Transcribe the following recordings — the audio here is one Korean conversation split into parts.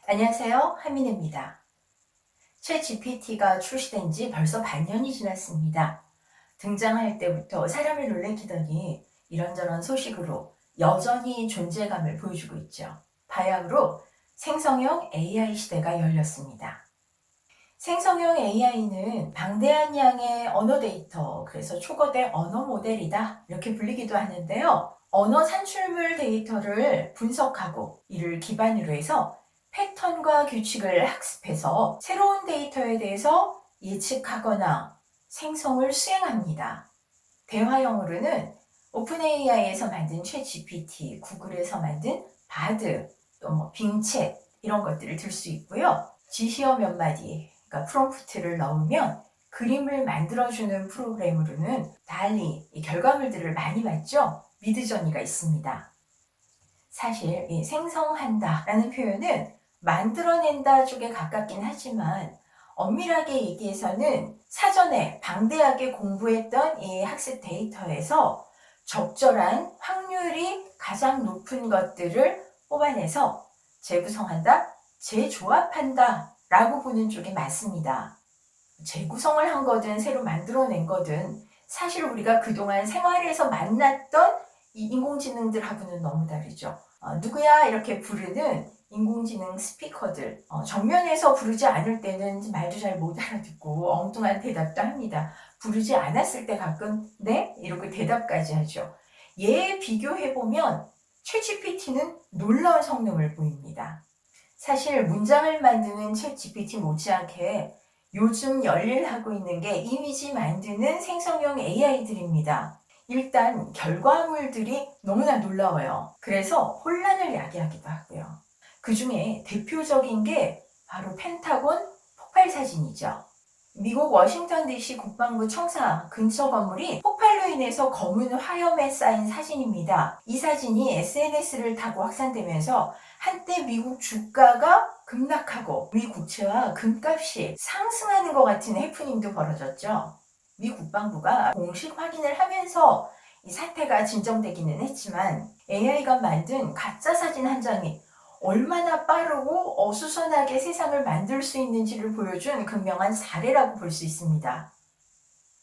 안녕하세요. 한민혜입니다. 챗GPT가 출시된 지 벌써 반년이 지났습니다. 등장할 때부터 사람을 놀래키더니 이런저런 소식으로 여전히 존재감을 보여주고 있죠. 바야흐로 생성형 AI 시대가 열렸습니다. 생성형 AI는 방대한 양의 언어 데이터, 그래서 초거대 언어 모델이다 이렇게 불리기도 하는데요. 언어 산출물 데이터를 분석하고 이를 기반으로 해서 패턴과 규칙을 학습해서 새로운 데이터에 대해서 예측하거나 생성을 수행합니다. 대화형으로는 오픈AI에서 만든 챗GPT, 구글에서 만든 바드, 또 빙챗 이런 것들을 들 수 있고요. 지시어 몇 마디, 그러니까 프롬프트를 넣으면 그림을 만들어주는 프로그램으로는 달리 이 결과물들을 많이 봤죠. 미드저니가 있습니다. 사실 이 생성한다라는 표현은 만들어낸다 쪽에 가깝긴 하지만 엄밀하게 얘기해서는 사전에 방대하게 공부했던 이 학습 데이터에서 적절한 확률이 가장 높은 것들을 뽑아내서 재구성한다, 재조합한다 라고 보는 쪽이 맞습니다. 재구성을 한 거든 새로 만들어낸 거든 사실 우리가 그동안 생활에서 만났던 이 인공지능들하고는 너무 다르죠. 누구야 이렇게 부르는 인공지능 스피커들, 정면에서 부르지 않을 때는 말도 잘 못 알아듣고 엉뚱한 대답도 합니다. 부르지 않았을 때 가끔 네? 이렇게 대답까지 하죠. 얘 비교해보면 챗GPT는 놀라운 성능을 보입니다. 사실 문장을 만드는 챗GPT 못지않게 요즘 열일하고 있는 게 이미지 만드는 생성형 AI들입니다. 일단 결과물들이 너무나 놀라워요. 그래서 혼란을 야기하기도 하고요. 그 중에 대표적인 게 바로 펜타곤 폭발 사진이죠. 미국 워싱턴 DC 국방부 청사 근처 건물이 폭발로 인해서 검은 화염에 쌓인 사진입니다. 이 사진이 SNS를 타고 확산되면서 한때 미국 주가가 급락하고 미 국채와 금값이 상승하는 것 같은 해프닝도 벌어졌죠. 미 국방부가 공식 확인을 하면서 이 사태가 진정되기는 했지만 AI가 만든 가짜 사진 한 장이 얼마나 빠르고 어수선하게 세상을 만들 수 있는지를 보여준 극명한 사례라고 볼 수 있습니다.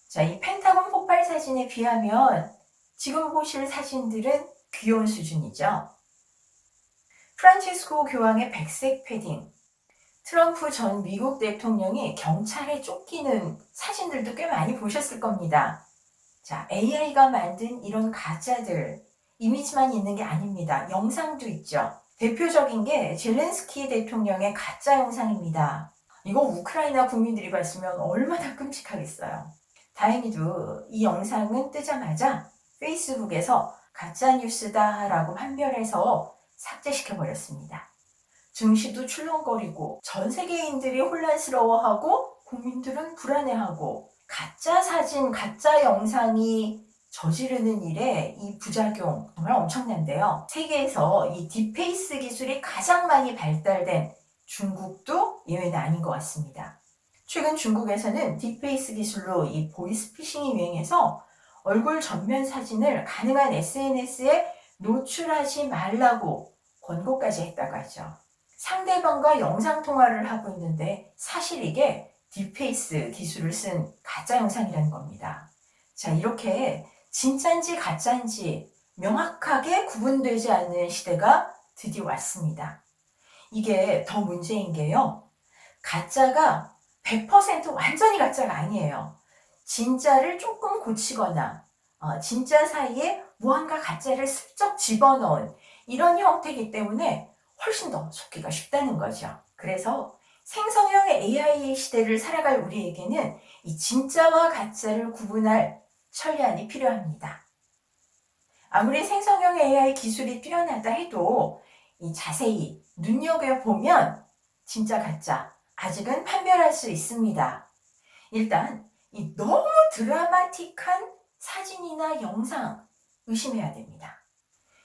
자, 이 펜타곤 폭발 사진에 비하면 지금 보실 사진들은 귀여운 수준이죠. 프란치스코 교황의 백색 패딩, 트럼프 전 미국 대통령이 경찰에 쫓기는 사진들도 꽤 많이 보셨을 겁니다. 자, AI가 만든 이런 가짜들, 이미지만 있는 게 아닙니다. 영상도 있죠. 대표적인 게 젤렌스키 대통령의 가짜 영상입니다. 이거 우크라이나 국민들이 봤으면 얼마나 끔찍하겠어요. 다행히도 이 영상은 뜨자마자 페이스북에서 가짜뉴스다라고 판별해서 삭제시켜버렸습니다. 증시도 출렁거리고 전 세계인들이 혼란스러워하고 국민들은 불안해하고 가짜 사진, 가짜 영상이 저지르는 일에 이 부작용 정말 엄청난데요. 세계에서 이 딥페이스 기술이 가장 많이 발달된 중국도 예외는 아닌 것 같습니다. 최근 중국에서는 딥페이스 기술로 이 보이스피싱이 유행해서 얼굴 전면 사진을 가능한 SNS에 노출하지 말라고 권고까지 했다고 하죠. 상대방과 영상통화를 하고 있는데 사실 이게 딥페이스 기술을 쓴 가짜 영상이라는 겁니다. 자, 이렇게 진짜인지 가짜인지 명확하게 구분되지 않는 시대가 드디어 왔습니다. 이게 더 문제인 게요. 가짜가 100% 완전히 가짜가 아니에요. 진짜를 조금 고치거나 진짜 사이에 무언가 가짜를 슬쩍 집어넣은 이런 형태이기 때문에 훨씬 더 속기가 쉽다는 거죠. 그래서 생성형 AI 시대를 살아갈 우리에게는 이 진짜와 가짜를 구분할 천리안이 필요합니다. 아무리 생성형 AI 기술이 뛰어나다 해도 이 자세히 눈여겨보면 진짜 가짜 아직은 판별할 수 있습니다. 일단 이 너무 드라마틱한 사진이나 영상 의심해야 됩니다.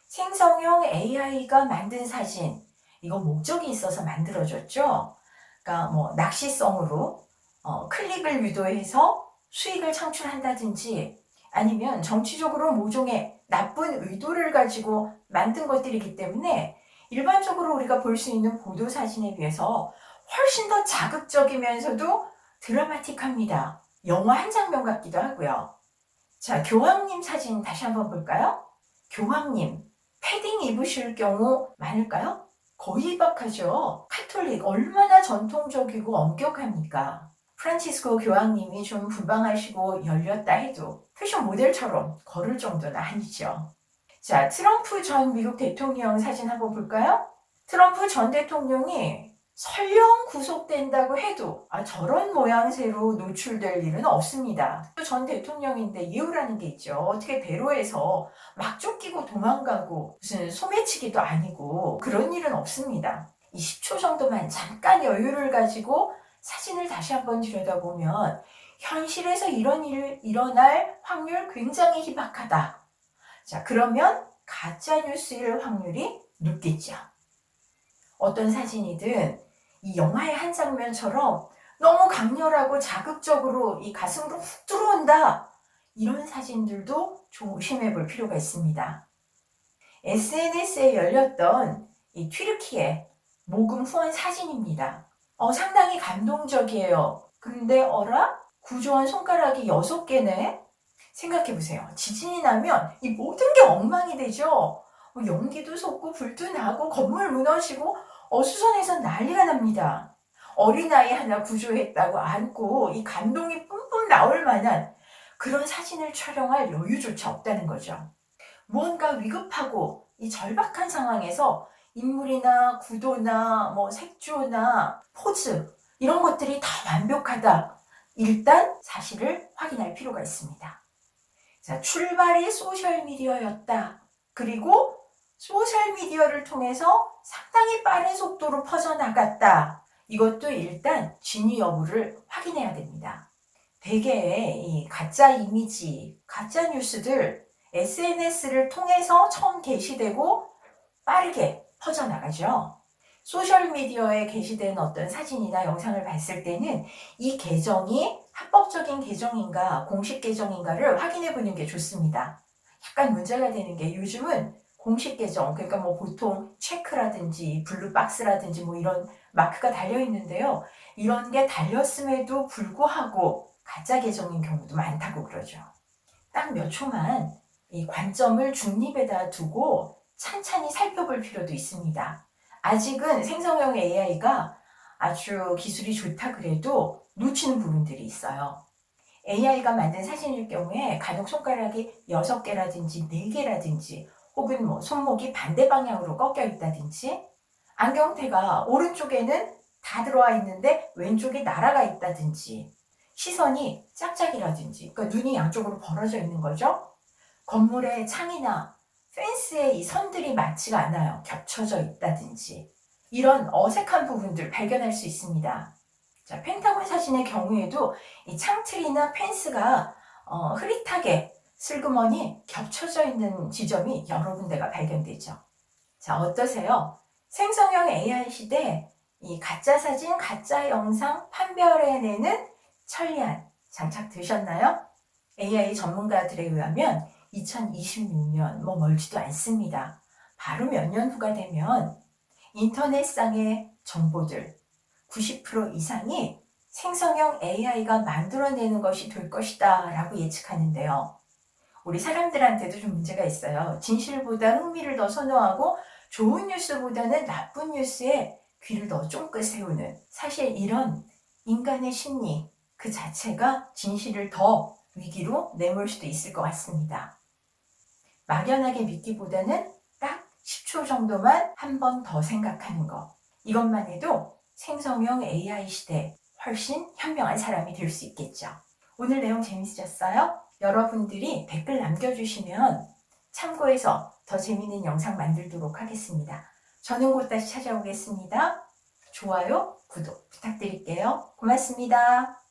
생성형 AI가 만든 사진, 이거 목적이 있어서 만들어졌죠. 그러니까 낚시성으로 클릭을 유도해서 수익을 창출한다든지 아니면 정치적으로 모종의 나쁜 의도를 가지고 만든 것들이기 때문에 일반적으로 우리가 볼 수 있는 보도 사진에 비해서 훨씬 더 자극적이면서도 드라마틱합니다. 영화 한 장면 같기도 하고요. 자, 교황님 사진 다시 한번 볼까요? 교황님, 패딩 입으실 경우 많을까요? 거의 박하죠. 카톨릭 얼마나 전통적이고 엄격합니까? 프란치스코 교황님이 좀 분방하시고 열렸다 해도 패션 모델처럼 걸을 정도는 아니죠. 자, 트럼프 전 미국 대통령 사진 한번 볼까요? 트럼프 전 대통령이 설령 구속된다고 해도 저런 모양새로 노출될 일은 없습니다. 전 대통령인데 이유라는 게 있죠. 어떻게 대로에서 막 쫓기고 도망가고 무슨 소매치기도 아니고 그런 일은 없습니다. 이 10초 정도만 잠깐 여유를 가지고 사진을 다시 한번 들여다보면 현실에서 이런 일 일어날 확률 굉장히 희박하다. 자, 그러면 가짜뉴스일 확률이 높겠죠. 어떤 사진이든 이 영화의 한 장면처럼 너무 강렬하고 자극적으로 이 가슴으로 훅 들어온다. 이런 사진들도 조심해 볼 필요가 있습니다. SNS에 열렸던 이 튀르키예 모금 후원 사진입니다. 상당히 감동적이에요. 근데 어라? 구조한 손가락이 6개네? 생각해보세요. 지진이 나면 이 모든 게 엉망이 되죠. 연기도 솟고 불도 나고 건물 무너지고 어수선해서 난리가 납니다. 어린아이 하나 구조했다고 안고 이 감동이 뿜뿜 나올 만한 그런 사진을 촬영할 여유조차 없다는 거죠. 무언가 위급하고 이 절박한 상황에서 인물이나 구도나 색조나 포즈 이런 것들이 다 완벽하다. 일단 사실을 확인할 필요가 있습니다. 자, 출발이 소셜미디어였다. 그리고 소셜미디어를 통해서 상당히 빠른 속도로 퍼져나갔다. 이것도 일단 진위 여부를 확인해야 됩니다. 대개의 이 가짜 이미지, 가짜 뉴스들 SNS를 통해서 처음 게시되고 빠르게 퍼져나가죠. 소셜미디어에 게시된 어떤 사진이나 영상을 봤을 때는 이 계정이 합법적인 계정인가 공식 계정인가를 확인해 보는 게 좋습니다. 약간 문제가 되는 게 요즘은 공식 계정, 그러니까 보통 체크라든지 블루박스라든지 이런 마크가 달려 있는데요. 이런 게 달렸음에도 불구하고 가짜 계정인 경우도 많다고 그러죠. 딱 몇 초만 이 관점을 중립에다 두고 찬찬히 살펴볼 필요도 있습니다. 아직은 생성형 AI가 아주 기술이 좋다 그래도 놓치는 부분들이 있어요. AI가 만든 사진일 경우에 간혹 손가락이 6개라든지 4개라든지 혹은 손목이 반대 방향으로 꺾여 있다든지 안경테가 오른쪽에는 다 들어와 있는데 왼쪽에 날아가 있다든지 시선이 짝짝이라든지 그러니까 눈이 양쪽으로 벌어져 있는 거죠. 건물의 창이나 펜스에 이 선들이 맞지가 않아요. 겹쳐져 있다든지 이런 어색한 부분들 발견할 수 있습니다. 자, 펜타곤 사진의 경우에도 이 창틀이나 펜스가 흐릿하게 슬그머니 겹쳐져 있는 지점이 여러 군데가 발견되죠. 자, 어떠세요? 생성형 AI 시대 이 가짜 사진, 가짜 영상 판별해내는 천리안 장착되셨나요? AI 전문가들에 의하면 2026년 멀지도 않습니다. 바로 몇 년 후가 되면 인터넷상의 정보들 90% 이상이 생성형 AI가 만들어내는 것이 될 것이다 라고 예측하는데요. 우리 사람들한테도 좀 문제가 있어요. 진실보다 흥미를 더 선호하고 좋은 뉴스보다는 나쁜 뉴스에 귀를 더 쫑긋 세우는 사실 이런 인간의 심리 그 자체가 진실을 더 위기로 내몰 수도 있을 것 같습니다. 막연하게 믿기보다는 딱 10초 정도만 한 번 더 생각하는 것. 이것만 해도 생성형 AI 시대 훨씬 현명한 사람이 될 수 있겠죠. 오늘 내용 재밌으셨어요? 여러분들이 댓글 남겨주시면 참고해서 더 재밌는 영상 만들도록 하겠습니다. 저는 곧 다시 찾아오겠습니다. 좋아요, 구독 부탁드릴게요. 고맙습니다.